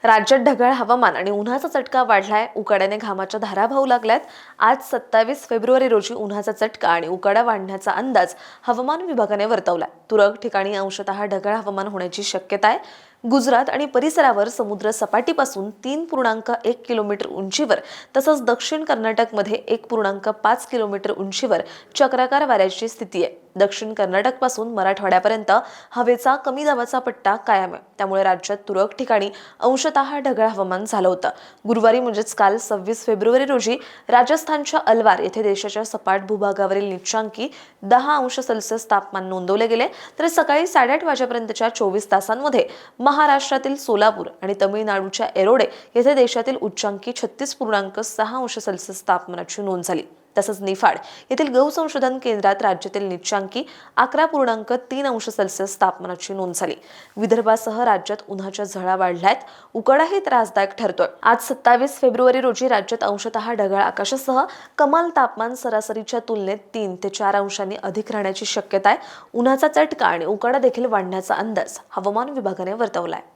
राज्यात ढगाळ हवामान आणि उन्हाचा चटका वाढलाय. उकाड्याने घामाच्या धारा वाहू लागल्यात. आज 27 फेब्रुवारी रोजी उन्हाचा चटका आणि उकाडा वाढण्याचा अंदाज हवामान विभागाने वर्तवलाय. तुरळक ठिकाणी अंशतः ढगाळ हवामान होण्याची शक्यता आहे. गुजरात आणि परिसरावर समुद्र सपाटीपासून 3.1 किलोमीटर उंचीवर तसंच दक्षिण कर्नाटकमध्ये 1.5 किलोमीटर उंचीवर चक्राकार वाऱ्याची स्थिती आहे. दक्षिण कर्नाटक पासून मराठवाड्यापर्यंत हवेचा कमी दाबाचा पट्टा कायम आहे. त्यामुळे राज्यात तुरळक ठिकाणी अंशतः ढगाळ हवामान झालं होतं. गुरुवारी म्हणजेच काल 26 फेब्रुवारी रोजी राजस्थानच्या अलवार येथे देशाच्या सपाट भूभागावरील निचांकी 10 अंश सेल्सिअस तापमान नोंदवले गेले. तर सकाळी 8:30 वाजेपर्यंतच्या 24 तासांमध्ये महाराष्ट्रातील सोलापूर आणि तमिळनाडूच्या एरोडे येथे देशातील उच्चांकी 36.6 अंश सेल्सिअस तापमानाची नोंद झाली. तसंच निफाड येथील गहू संशोधन केंद्रात राज्यातील निचांकी 11.3 अंश सेल्सिअस तापमानाची नोंद झाली. विदर्भासह राज्यात उन्हाच्या झळा वाढल्यात. उकाडाही त्रासदायक ठरतोय. आज 27 फेब्रुवारी रोजी राज्यात अंशतः ढगाळ आकाशासह कमाल तापमान सरासरीच्या तुलनेत 3 ते 4 अंशांनी अधिक राहण्याची शक्यता आहे. उन्हाचा चटका आणि उकाडा देखील वाढण्याचा अंदाज हवामान विभागाने वर्तवलाय.